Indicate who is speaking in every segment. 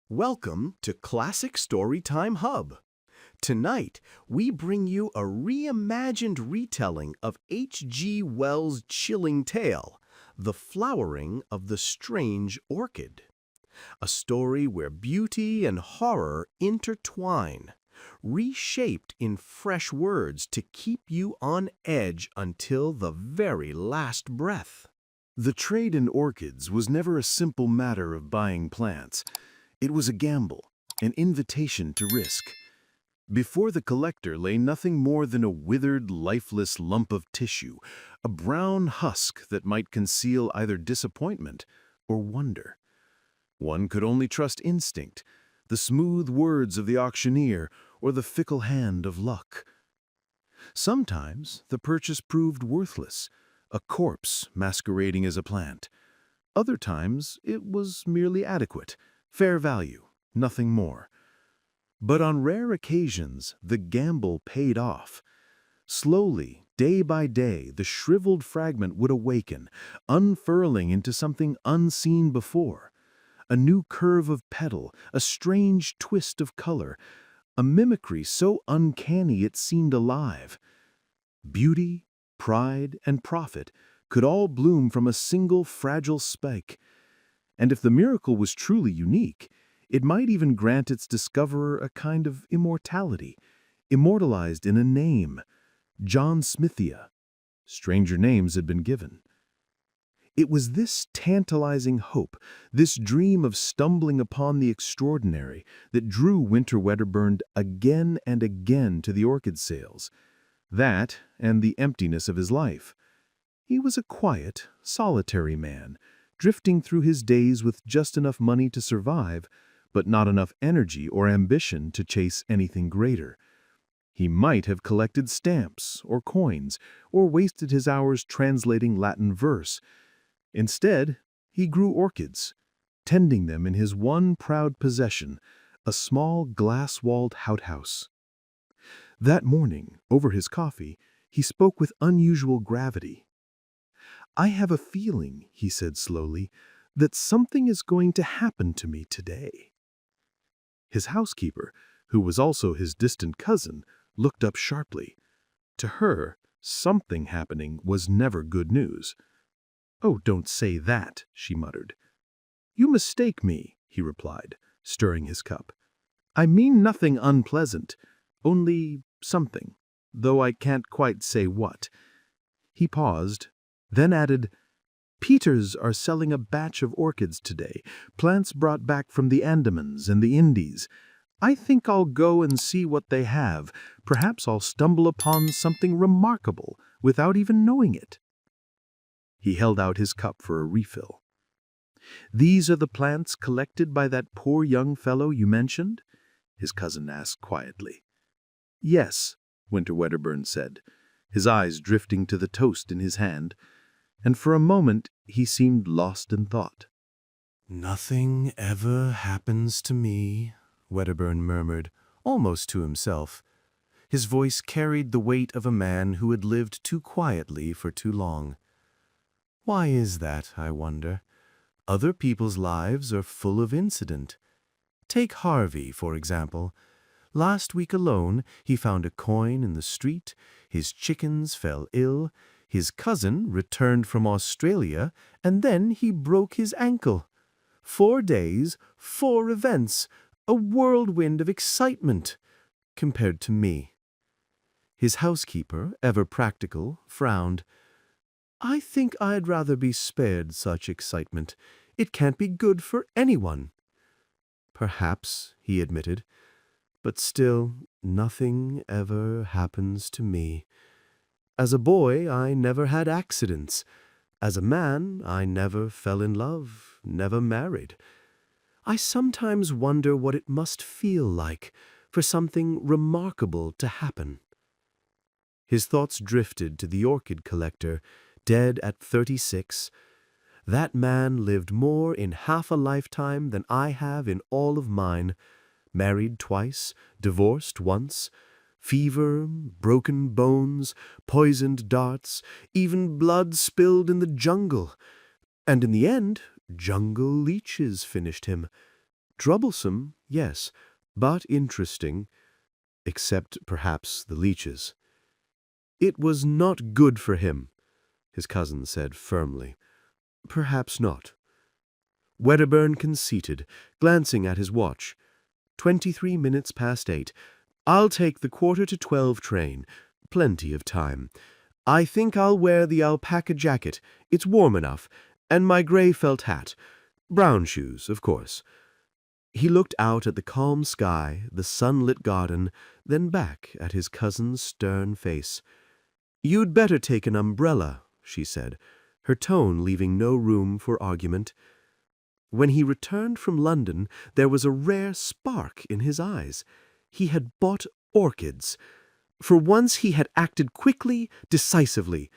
Speaker 1: Welcome to Classic Storytime Hub. Tonight, we bring you a reimagined retelling of H.G. Wells' chilling tale, The Flowering of the Strange Orchid. A story where beauty and horror intertwine, reshaped in fresh words to keep you on edge until the very last breath.
Speaker 2: The trade in orchids was never a simple matter of buying plants. It was a gamble, an invitation to risk. Before the collector lay nothing more than a withered, lifeless lump of tissue, a brown husk that might conceal either disappointment or wonder. One could only trust instinct, the smooth words of the auctioneer, or the fickle hand of luck. Sometimes the purchase proved worthless, a corpse masquerading as a plant. Other times it was merely adequate, fair value, nothing more. But on rare occasions, the gamble paid off. Slowly, day by day, the shriveled fragment would awaken, unfurling into something unseen before. A new curve of petal, a strange twist of color, a mimicry so uncanny it seemed alive. Beauty, pride, and profit could all bloom from a single fragile spike. And if the miracle was truly unique, it might even grant its discoverer a kind of immortality, immortalized in a name, John Smithia. Stranger names had been given. It was this tantalizing hope, this dream of stumbling upon the extraordinary, that drew Winter Wedderburn again and again to the orchid sales. That, and the emptiness of his life. He was a quiet, solitary man, drifting through his days with just enough money to survive, but not enough energy or ambition to chase anything greater. He might have collected stamps or coins, or wasted his hours translating Latin verse. Instead, he grew orchids, tending them in his one proud possession, a small glass-walled outhouse. That morning, over his coffee, he spoke with unusual gravity. "I have a feeling," he said slowly, "that something is going to happen to me today." His housekeeper, who was also his distant cousin, looked up sharply. To her, something happening was never good news. "Oh, don't say that," she muttered. "You mistake me," he replied, stirring his cup. "I mean nothing unpleasant, only something, though I can't quite say what." He paused, then added, "Peters are selling a batch of orchids today, plants brought back from the Andamans and the Indies. I think I'll go and see what they have. Perhaps I'll stumble upon something remarkable without even knowing it." He held out his cup for a refill. "These are the plants collected by that poor young fellow you mentioned?" his cousin asked quietly. "Yes," Winter Wedderburn said, his eyes drifting to the toast in his hand, and for a moment he seemed lost in thought. "Nothing ever happens to me," Wedderburn murmured, almost to himself. His voice carried the weight of a man who had lived too quietly for too long. "Why is that, I wonder? Other people's lives are full of incident. Take Harvey, for example. Last week alone, he found a coin in the street, his chickens fell ill, his cousin returned from Australia, and then he broke his ankle. 4 days, 4 events, a whirlwind of excitement, compared to me." His housekeeper, ever practical, frowned. "I think I'd rather be spared such excitement. It can't be good for anyone." "Perhaps," he admitted, "but still, nothing ever happens to me. As a boy, I never had accidents. As a man, I never fell in love, never married. I sometimes wonder what it must feel like for something remarkable to happen." His thoughts drifted to the orchid collector, dead at 36. That man lived more in half a lifetime than I have in all of mine. Married twice, divorced once. Fever, broken bones, poisoned darts, even blood spilled in the jungle. And in the end, jungle leeches finished him.
Speaker 1: Troublesome, yes, but interesting, except perhaps the leeches. It was not good for him, his cousin said firmly. Perhaps not. Wedderburn conceded, glancing at his watch. 23 minutes past 8. I'll take the 11:45 train. Plenty of time. I think I'll wear the alpaca jacket. It's warm enough. And my gray felt hat. Brown shoes, of course. He looked out at the calm sky, the sunlit garden, then back at his cousin's stern face. You'd better take an umbrella, she said, her tone leaving no room for argument. When he returned from London, there was a rare spark in his eyes. He had bought orchids. For once he had acted quickly, decisively.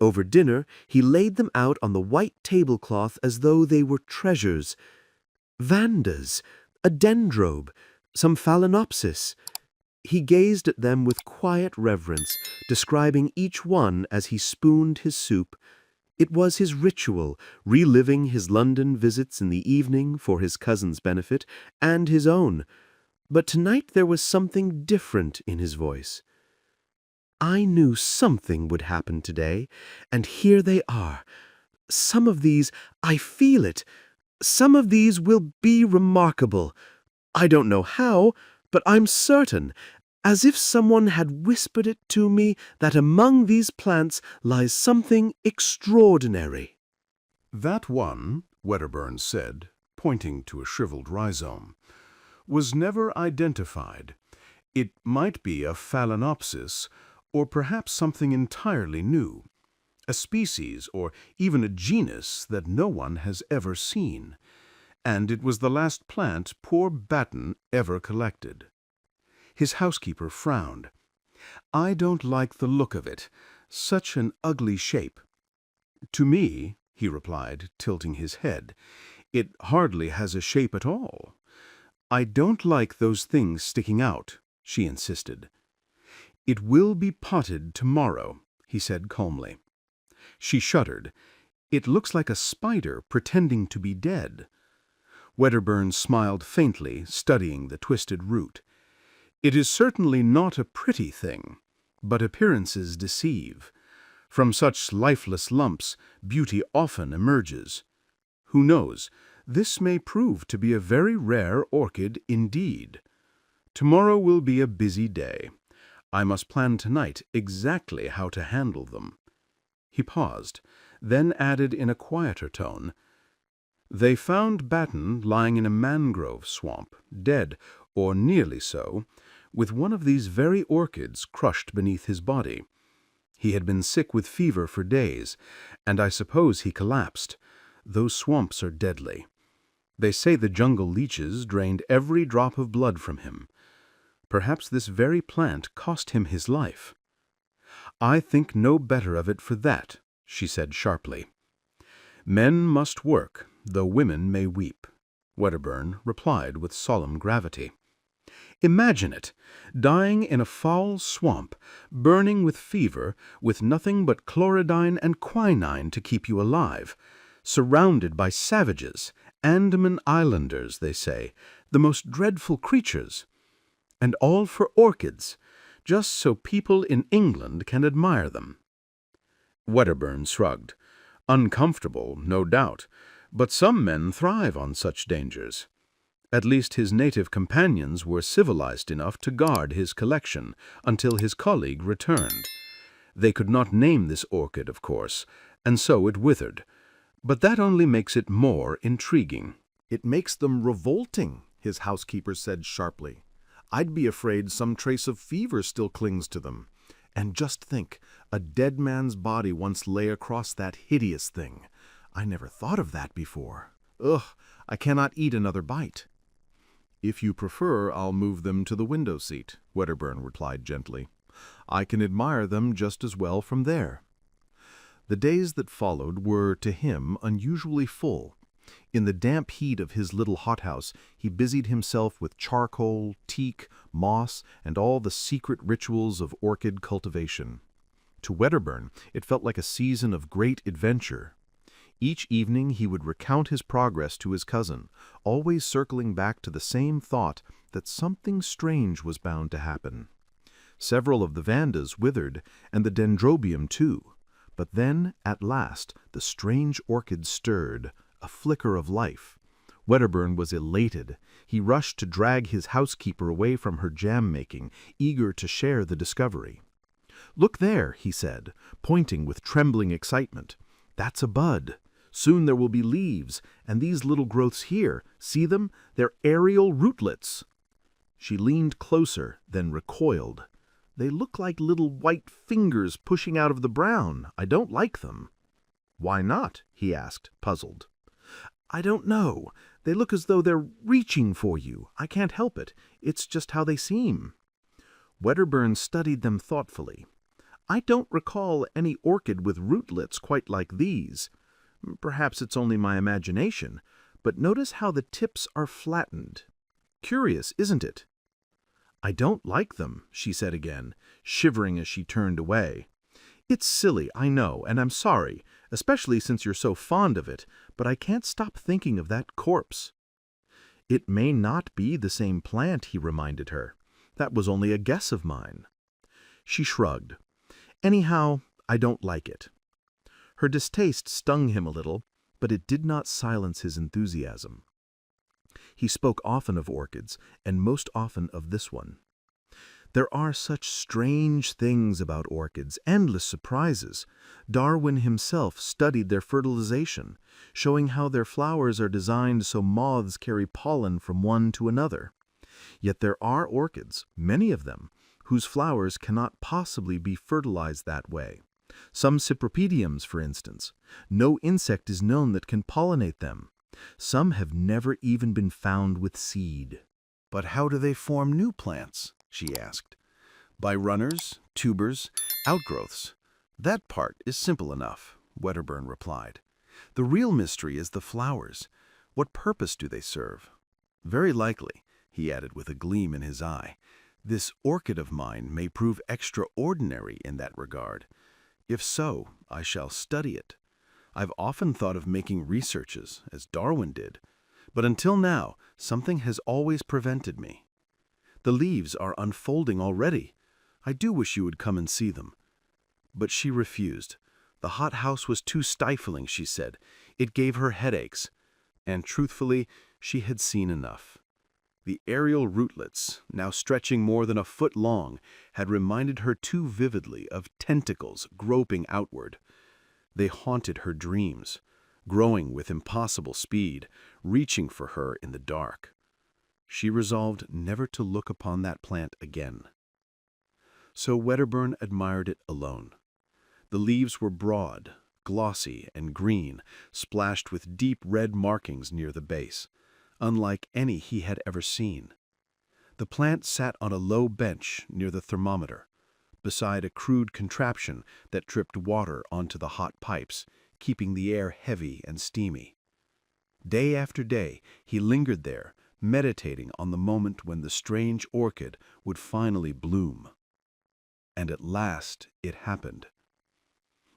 Speaker 1: Over dinner, he laid them out on the white tablecloth as though they were treasures. Vandas, a dendrobe, some phalaenopsis. He gazed at them with quiet reverence, describing each one as he spooned his soup. It was his ritual, reliving his London visits in the evening for his cousin's benefit and his own. But tonight there was something different in his voice. I knew something would happen today, and here they are. Some of these, I feel it. Some of these will be remarkable. I don't know how, but I'm certain, as if someone had whispered it to me, that among these plants lies something extraordinary.
Speaker 2: That one, Wedderburn said, pointing to a shriveled rhizome, was never identified. It might be a phalaenopsis, or perhaps something entirely new, a species or even a genus that no one has ever seen. And it was the last plant poor Batten ever collected. His housekeeper frowned. I don't like the look of it. Such an ugly shape. To me, he replied, tilting his head, it hardly has a shape at all. I don't like those things sticking out, she insisted. It will be potted tomorrow, he said calmly. She shuddered. It looks like a spider pretending to be dead. Wedderburn smiled faintly, studying the twisted root. It is certainly not a pretty thing, but appearances deceive. From such lifeless lumps, beauty often emerges. Who knows, this may prove to be a very rare orchid indeed. Tomorrow will be a busy day. I must plan tonight exactly how to handle them. He paused, then added in a quieter tone, They found Batten lying in a mangrove swamp, dead, or nearly so, with one of these very orchids crushed beneath his body. He had been sick with fever for days, and I suppose he collapsed. Those swamps are deadly. They say the jungle leeches drained every drop of blood from him. Perhaps this very plant cost him his life. I think no better of it for that, she said sharply. Men must work, though women may weep, Wedderburn replied with solemn gravity. Imagine it, dying in a foul swamp, burning with fever, with nothing but chlorodyne and quinine to keep you alive, surrounded by savages, Andaman Islanders, they say, the most dreadful creatures, and all for orchids, just so people in England can admire them. Wedderburn shrugged. Uncomfortable, no doubt, but some men thrive on such dangers. At least his native companions were civilized enough to guard his collection until his colleague returned. They could not name this orchid, of course, and so it withered. But that only makes it more intriguing.
Speaker 3: It makes them revolting, his housekeeper said sharply. I'd be afraid some trace of fever still clings to them. And just think, a dead man's body once lay across that hideous thing. I never thought of that before. Ugh, I cannot eat another bite. If you prefer, I'll move them to the window seat, Wedderburn replied gently. I can admire them just as well from there. The days that followed were, to him, unusually full. In the damp heat of his little hothouse, he busied himself with charcoal, teak, moss, and all the secret rituals of orchid cultivation. To Wedderburn, it felt like a season of great adventure. Each evening he would recount his progress to his cousin, always circling back to the same thought that something strange was bound to happen. Several of the vandas withered, and the dendrobium too. But then, at last, the strange orchid stirred, a flicker of life. Wedderburn was elated. He rushed to drag his housekeeper away from her jam-making, eager to share the discovery. "Look there," he said, pointing with trembling excitement. "That's a bud. Soon there will be leaves, and these little growths here, see them? They're aerial rootlets." She leaned closer, then recoiled. "They look like little white fingers pushing out of the brown. I don't like them." "Why not?" he asked, puzzled. "I don't know. They look as though they're reaching for you. I can't help it. It's just how they seem." Wedderburn studied them thoughtfully. "I don't recall any orchid with rootlets quite like these. Perhaps it's only my imagination, but notice how the tips are flattened. Curious, isn't it?" "I don't like them," she said again, shivering as she turned away. "It's silly, I know, and I'm sorry, especially since you're so fond of it, but I can't stop thinking of that corpse." "It may not be the same plant," he reminded her. "That was only a guess of mine." She shrugged. "Anyhow, I don't like it." Her distaste stung him a little, but it did not silence his enthusiasm. He spoke often of orchids, and most often of this one. "There are such strange things about orchids, endless surprises. Darwin himself studied their fertilization, showing how their flowers are designed so moths carry pollen from one to another. Yet there are orchids, many of them, whose flowers cannot possibly be fertilized that way. Some cypripediums, for instance. No insect is known that can pollinate them. Some have never even been found with seed." "But how do they form new plants?" she asked. "By runners, tubers, outgrowths. That part is simple enough," Wedderburn replied. "The real mystery is the flowers. What purpose do they serve? Very likely," he added with a gleam in his eye, "this orchid of mine may prove extraordinary in that regard. If so, I shall study it. I've often thought of making researches, as Darwin did, but until now, something has always prevented me. The leaves are unfolding already. I do wish you would come and see them." But she refused. The hot house was too stifling, she said. It gave her headaches. And truthfully, she had seen enough. The aerial rootlets, now stretching more than a foot long, had reminded her too vividly of tentacles groping outward. They haunted her dreams, growing with impossible speed, reaching for her in the dark. She resolved never to look upon that plant again. So Wedderburn admired it alone. The leaves were broad, glossy, and green, splashed with deep red markings near the base, unlike any he had ever seen. The plant sat on a low bench near the thermometer, beside a crude contraption that dripped water onto the hot pipes, keeping the air heavy and steamy. Day after day he lingered there, meditating on the moment when the strange orchid would finally bloom. And at last it happened.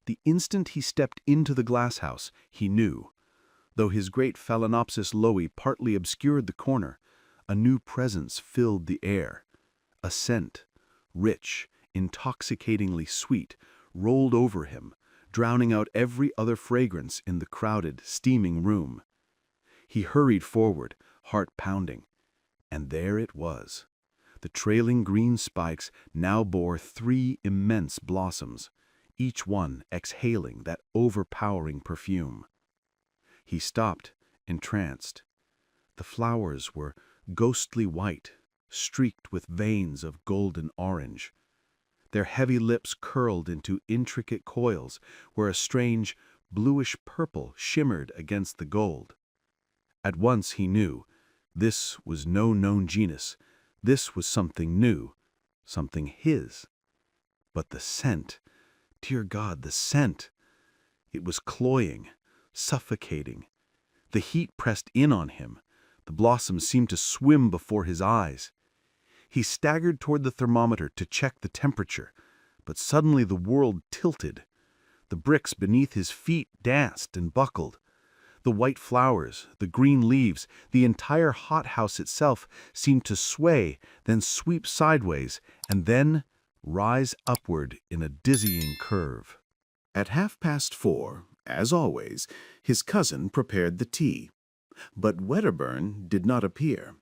Speaker 3: The instant he stepped into the glasshouse, he knew. Though his great Phalaenopsis loei partly obscured the corner, a new presence filled the air. A scent, rich, intoxicatingly sweet, rolled over him, drowning out every other fragrance in the crowded, steaming room. He hurried forward, heart pounding, and there it was. The trailing green spikes now bore 3 immense blossoms, each one exhaling that overpowering perfume. He stopped, entranced. The flowers were ghostly white, streaked with veins of golden orange. Their heavy lips curled into intricate coils where a strange bluish purple shimmered against the gold. At once he knew this was no known genus. This was something new, something his. But the scent, dear God, the scent! It was cloying, suffocating. The heat pressed in on him. The blossoms seemed to swim before his eyes. He staggered toward the thermometer to check the temperature, but suddenly the world tilted. The
Speaker 2: The bricks beneath his feet danced and buckled. The white flowers, the green leaves, the entire hothouse itself seemed to sway, then sweep sideways, and then rise upward in a dizzying curve. At 4:30, as always, his cousin prepared the tea. But Wedderburn did not appear.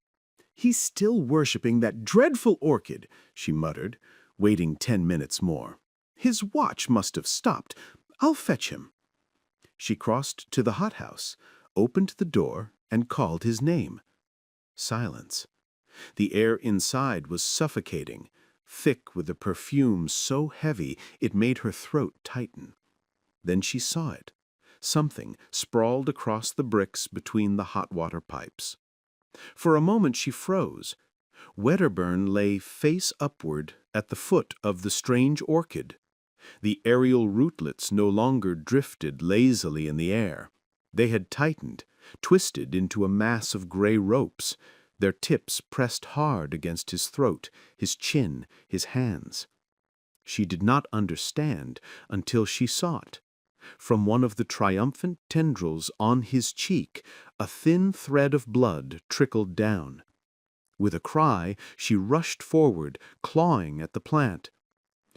Speaker 2: "He's still worshipping that dreadful orchid," she muttered, waiting 10 minutes more. "His watch must have stopped. I'll fetch him." She crossed to the hothouse, opened the door, and called his name. Silence. The air inside was suffocating, thick with a perfume so heavy it made her throat tighten. Then she saw it. Something sprawled across the bricks between the hot water pipes. For a moment she froze. Wedderburn lay face upward at the foot of the strange orchid. The aerial rootlets no longer drifted lazily in the air. They had tightened, twisted into a mass of gray ropes, their tips pressed hard against his throat, his chin, his hands. She did not understand until she saw it. From one of the triumphant tendrils on his cheek, a thin thread of blood trickled down. With a cry, she rushed forward, clawing at the plant.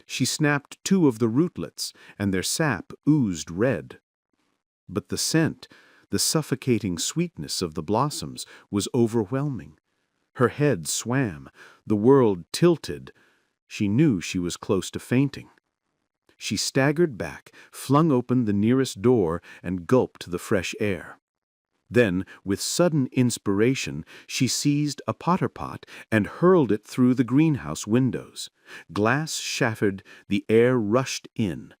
Speaker 2: She snapped 2 of the rootlets, and their sap oozed red. But the scent, the suffocating sweetness of the blossoms, was overwhelming. Her head swam, the world tilted. She knew she was close to fainting. She staggered back, flung open the nearest door, and gulped the fresh air. Then, with sudden inspiration, she seized a potter pot and hurled it through the greenhouse windows. Glass shattered, the air rushed in.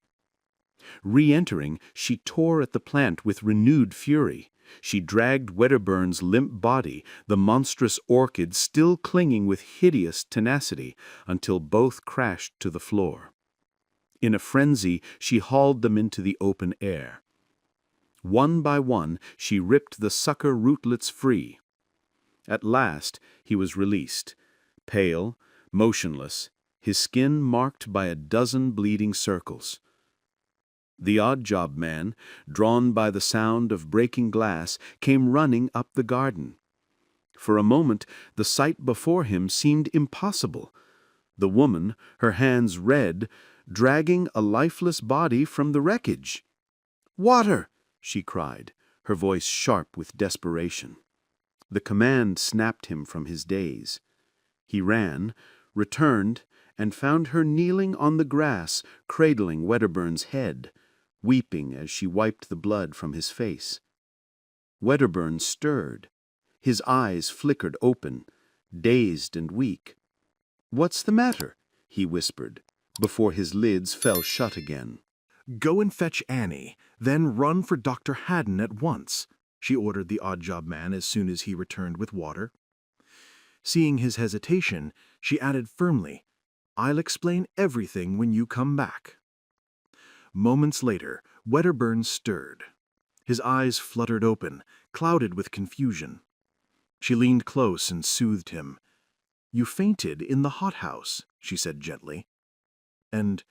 Speaker 2: Re-entering, she tore at the plant with renewed fury. She dragged Wedderburn's limp body, the monstrous orchid still clinging with hideous tenacity, until both crashed to the floor. In a frenzy, she hauled them into the open air. One by one, she ripped the sucker rootlets free. At last, he was released, pale, motionless, his skin marked by a dozen bleeding circles. The odd-job man, drawn by the sound of breaking glass, came running up the garden. For a moment, the sight before him seemed impossible. The woman, her hands red, dragging a lifeless body from the wreckage. "Water!" she cried, her voice sharp with desperation. The command snapped him from his daze. He ran, returned, and found her kneeling on the grass, cradling Wedderburn's head, weeping as she wiped the blood from his face. Wedderburn stirred. His eyes flickered open, dazed and weak. "What's the matter?" he whispered, before his lids fell shut again.
Speaker 3: "Go and fetch Annie, then run for Dr. Haddon at once," she ordered the odd-job man as soon as he returned with water. Seeing his hesitation, she added firmly, "I'll explain everything when you come back." Moments later, Wedderburn stirred. His eyes fluttered open, clouded with confusion. She leaned close and soothed him. "You fainted in the hothouse," she said gently. "And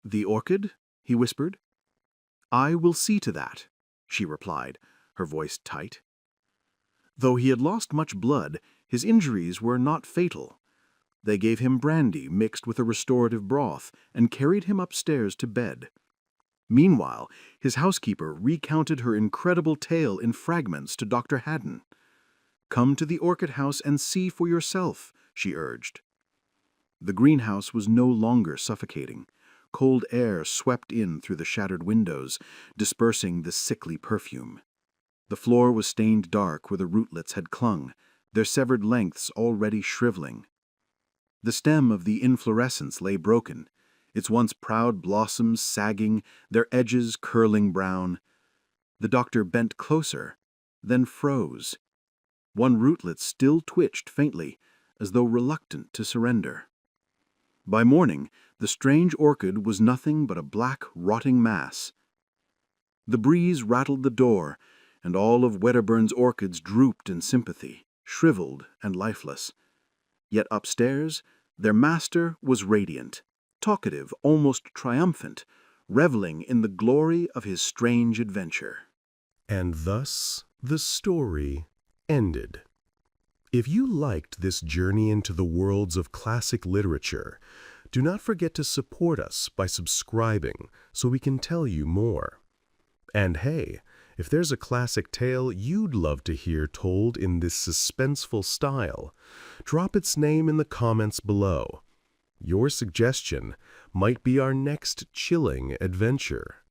Speaker 3: the orchid?" he whispered. "I will see to that," she replied, her voice tight. Though he had lost much blood, his injuries were not fatal. They gave him brandy mixed with a restorative broth and carried him upstairs to bed. Meanwhile, his housekeeper recounted her incredible tale in fragments to Dr. Haddon. "Come to the orchid house and see for yourself," she urged. The greenhouse was no longer suffocating. Cold air swept in through the shattered windows, dispersing the sickly perfume. The floor was stained dark where the rootlets had clung, their severed lengths already shriveling. The stem of the inflorescence lay broken, its once proud blossoms sagging, their edges curling brown. The doctor bent closer, then froze. One rootlet still twitched faintly, as though reluctant to surrender. By morning, the strange orchid was nothing but a black, rotting mass. The breeze rattled the door, and all of Wedderburn's orchids drooped in sympathy, shriveled and lifeless. Yet upstairs, their master was radiant, talkative, almost triumphant,
Speaker 2: reveling in the glory of his strange adventure.
Speaker 1: And thus the story ended. If you liked this journey into the worlds of classic literature, do not forget to support us by subscribing so we can tell you more. And hey, if there's a classic tale you'd love to hear told in this suspenseful style, drop its name in the comments below. Your suggestion might be our next chilling adventure.